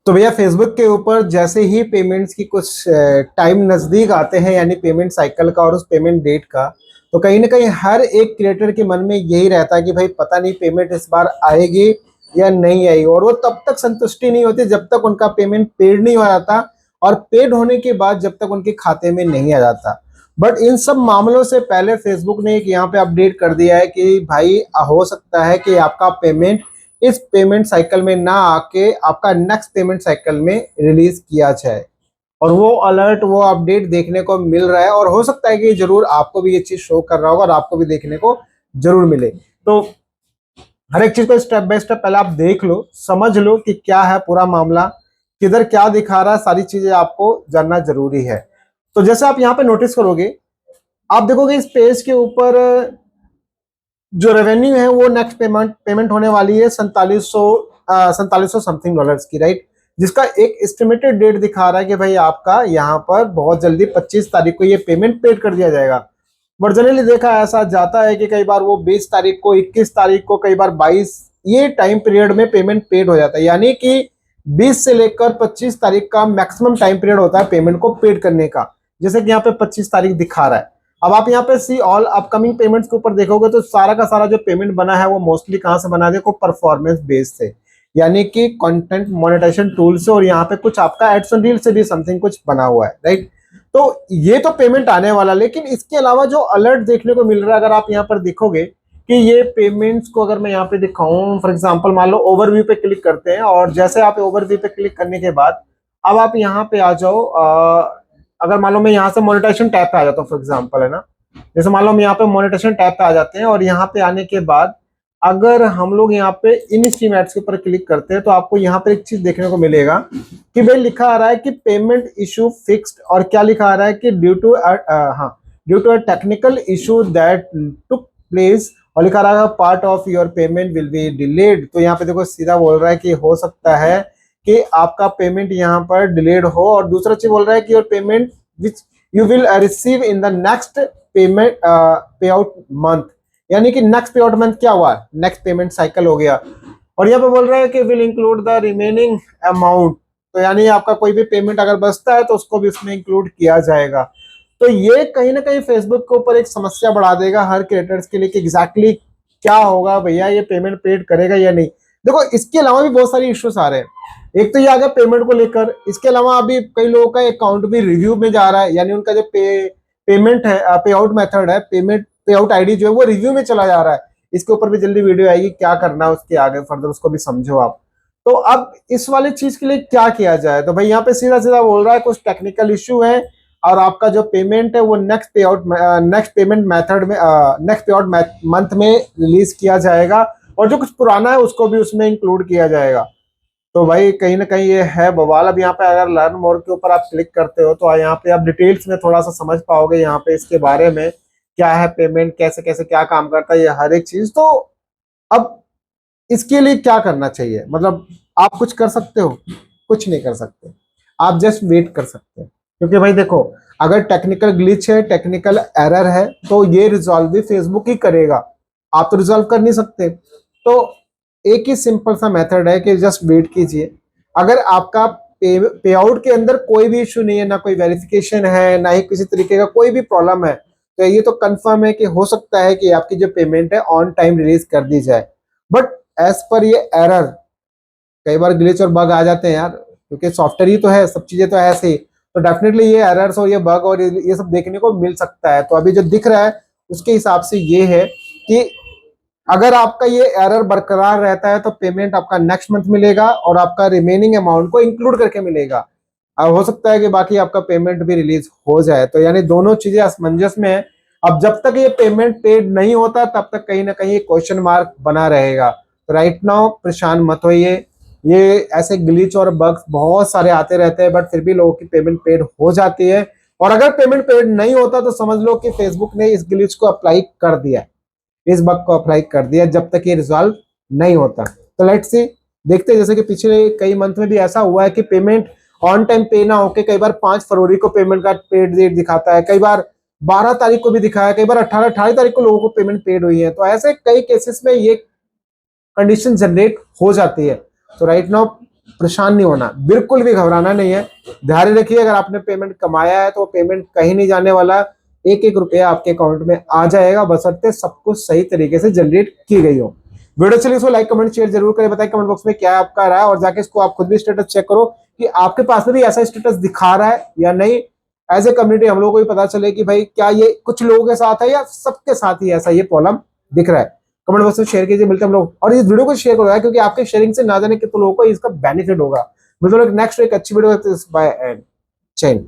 तो भैया फेसबुक के ऊपर जैसे ही पेमेंट्स की कुछ टाइम नज़दीक आते हैं, यानी पेमेंट साइकिल का और उस पेमेंट डेट का, तो कहीं ना कहीं हर एक क्रिएटर के मन में यही रहता है कि भाई पता नहीं पेमेंट इस बार आएगी या नहीं आएगी। और वो तब तक संतुष्टि नहीं होती जब तक उनका पेमेंट पेड नहीं हो जाता, और पेड होने के बाद जब तक उनके खाते में नहीं आ जाता। बट इन सब मामलों से पहले फेसबुक ने एक यहाँ पे अपडेट कर दिया है कि भाई हो सकता है कि आपका पेमेंट इस पेमेंट साइकिल में ना आके आपका नेक्स्ट पेमेंट साइकिल में रिलीज किया जाए। और वो अलर्ट, वो अपडेट देखने को मिल रहा है, और हो सकता है कि जरूर आपको भी ये चीज शो कर रहा होगा और आपको भी देखने को जरूर मिले। तो हर एक चीज को स्टेप बाय स्टेप पहले आप देख लो, समझ लो कि क्या है पूरा मामला, किधर क्या दिखा रहा है, सारी चीजें आपको जानना जरूरी है। तो जैसे आप यहाँ पे नोटिस करोगे, आप देखोगे इस पेज के ऊपर जो रेवेन्यू है वो नेक्स्ट पेमेंट होने वाली है 4700 समथिंग डॉलर्स की, राइट। जिसका एक एस्टिमेटेड डेट दिखा रहा है कि भाई आपका यहाँ पर बहुत जल्दी 25 तारीख को ये पेमेंट पेड कर दिया जाएगा। बट जनरली देखा ऐसा जाता है कि कई बार वो 20 तारीख को, 21 तारीख को, कई बार 22, ये टाइम पीरियड में पेमेंट पेड हो जाता है। यानी कि 20 से लेकर 25 तारीख का मैक्सिमम टाइम पीरियड होता है पेमेंट को पेड करने का, जैसे कि यहाँ पे 25 तारीख दिखा रहा है। अब आप यहाँ पे सी ऑल अपकमिंग पेमेंट्स के ऊपर देखोगे तो सारा का सारा जो पेमेंट बना है वो मोस्टली कहाँ से बना है, देखो परफॉर्मेंस बेस से, यानी कि कंटेंट मोनेटाइजेशन टूल से, और यहाँ पे कुछ आपका एड्स एंड रील से भी समथिंग कुछ बना हुआ है, राइट। तो ये तो पेमेंट आने वाला, लेकिन इसके अलावा जो अलर्ट देखने को मिल रहा है, अगर आप यहाँ पर देखोगे कि ये पेमेंट्स को अगर मैं यहाँ पे दिखाऊं, फॉर एग्जांपल मान लो ओवरव्यू पे क्लिक करते हैं, और जैसे आप ओवरव्यू पे क्लिक करने के बाद अब आप यहाँ पे आ जाओ, अगर मान लो मैं यहाँ से मोनेटाइजेशन टैब पे आ जाता हूँ फॉर एग्जांपल, है ना। जैसे मान लो हम यहाँ पे मोनेटाइजेशन टैब पे आ जाते हैं, और यहाँ पे आने के बाद अगर हम लोग यहाँ पे इन स्ट्रीम एड्स के ऊपर क्लिक करते हैं तो आपको यहाँ पे एक चीज देखने को मिलेगा कि भाई लिखा आ रहा है कि पेमेंट इशू फिक्स्ड, और क्या लिखा आ रहा है कि due to a technical issue that took place, और लिखा रहा है part of your payment will be delayed. तो यहाँ पे देखो सीधा बोल रहा है कि हो सकता है कि आपका पेमेंट यहाँ पर डिलेड हो, और दूसरा चीज बोल रहा है कि your payment which you will receive in the next payment पे आउट मंथ, यानी कि नेक्स्ट पे आउट मंथ क्या हुआ, नेक्स्ट पेमेंट साइकिल हो गया। और यहाँ पे बोल रहा है कि will include the remaining amount, तो यानी आपका कोई भी पेमेंट अगर बचता है तो उसको भी उसमें इंक्लूड किया जाएगा। तो ये कहीं ना कहीं फेसबुक के ऊपर एक समस्या बढ़ा देगा हर क्रिएटर्स के लिए कि एग्जैक्टली क्या होगा भैया, ये पेमेंट पेड करेगा या नहीं। देखो इसके अलावा भी बहुत सारी इश्यूज आ रहे हैं, एक तो ये आ गया पेमेंट को लेकर, इसके अलावा अभी कई लोगों का अकाउंट भी रिव्यू में जा रहा है, यानी उनका जो पेमेंट है, पे आउट मेथड है, पेमेंट पे आउट आईडी जो है वो रिव्यू में चला जा रहा है। इसके ऊपर भी जल्दी वीडियो आएगी, क्या करना है उसके आगे फर्दर उसको भी समझो आप। तो अब इस वाली चीज के लिए क्या किया जाए, तो भाई यहाँ पे सीधा सीधा बोल रहा है कुछ टेक्निकल इश्यू है, और आपका जो पेमेंट है वो नेक्स्ट पेमेंट मेथड में, नेक्स्ट पे आउट मंथ में रिलीज किया जाएगा, और जो कुछ पुराना है उसको भी उसमें इंक्लूड किया जाएगा। तो भाई कहीं ना कहीं ये है बवाल। अब यहाँ पे अगर लर्न मोर के ऊपर आप क्लिक करते हो तो यहाँ पे आप डिटेल्स में थोड़ा सा समझ पाओगे यहाँ पे इसके बारे में, क्या है पेमेंट, कैसे कैसे क्या काम करता है, ये हर एक चीज। तो अब इसके लिए क्या करना चाहिए, मतलब आप कुछ कर सकते हो? कुछ नहीं कर सकते, आप जस्ट वेट कर सकते हैं, क्योंकि भाई देखो अगर टेक्निकल ग्लिच है, टेक्निकल एरर है, तो ये रिजॉल्व भी फेसबुक ही करेगा, आप तो रिजॉल्व कर नहीं सकते। तो एक ही सिंपल सा मेथड है कि जस्ट वेट कीजिए। अगर आपका पे आउट के अंदर कोई भी इश्यू नहीं है, ना कोई वेरिफिकेशन है, ना ही किसी तरीके का कोई भी प्रॉब्लम है, तो ये तो कंफर्म है कि हो सकता है कि आपकी जो पेमेंट है ऑन टाइम रिलीज कर दी जाए। बट एज पर ये एरर, कई बार ग्लिच और बग आ जाते हैं यार, क्योंकि सॉफ्टवेयर ही तो है, सब चीजें तो ऐसे ही, तो डेफिनेटली ये एरर्स और ये बग और ये सब देखने को मिल सकता है। तो अभी जो दिख रहा है उसके हिसाब से ये है कि अगर आपका ये एरर बरकरार रहता है तो पेमेंट आपका नेक्स्ट मंथ मिलेगा, और आपका रिमेनिंग अमाउंट को इंक्लूड करके मिलेगा। अब हो सकता है कि बाकी आपका पेमेंट भी रिलीज हो जाए, तो यानी दोनों चीजें असमंजस में है। अब जब तक ये पेमेंट पेड नहीं होता तब तक कहीं ना कहीं क्वेश्चन मार्क बना रहेगा। तो राइट नाउ परेशान मत होइए, ये ऐसे ग्लिच और बग्स बहुत सारे आते रहते हैं, बट फिर भी लोगों की पेमेंट पेड हो जाती है। और अगर पेमेंट पेड नहीं होता तो समझ लो कि फेसबुक ने इस ग्लिच को अप्लाई कर दिया, इस बग को अप्लाई कर दिया, जब तक ये रिजॉल्व नहीं होता। तो लेट्स सी, देखते हैं। जैसे कि पिछले कई मंथ में भी ऐसा हुआ है कि पेमेंट ऑन टाइम पे ना होके कई बार 5 फरवरी को पेमेंट का पेड डेट दिखाता है, कई बार 12 तारीख को भी दिखाया, कई बार 18 तारीख को लोगों को पेमेंट पेड हुई है। तो ऐसे कई केसेस में ये कंडीशन जनरेट हो जाती है। तो राइट नाउ परेशान नहीं होना, बिल्कुल भी घबराना नहीं है। ध्यान रखिए, अगर आपने पेमेंट कमाया है तो पेमेंट कहीं नहीं जाने वाला, एक एक रुपया आपके अकाउंट में आ जाएगा, बशर्ते सब कुछ सही तरीके से जनरेट की गई हो। वीडियो चलिए इसको लाइक कमेंट शेयर जरूर करें, बताएं कमेंट बॉक्स में क्या आपका राय, और जाके इसको आप खुद भी स्टेटस चेक करो कि आपके पास में भी ऐसा स्टेटस दिखा रहा है या नहीं। एज ए कम्युनिटी हम लोग को भी पता चले कि भाई क्या ये कुछ लोगों के साथ है या सबके साथ ही ऐसा ये प्रॉब्लम दिख रहा है। कमेंट बॉक्स में शेयर कीजिए, मिलते हैं हम लोग, और इस वीडियो को शेयर करो क्योंकि आपके शेयरिंग से ना जाने कितने लोगों को इसका बेनिफिट होगा। मिलते हैं नेक्स्ट एक अच्छी वीडियो बाय एंड चेन।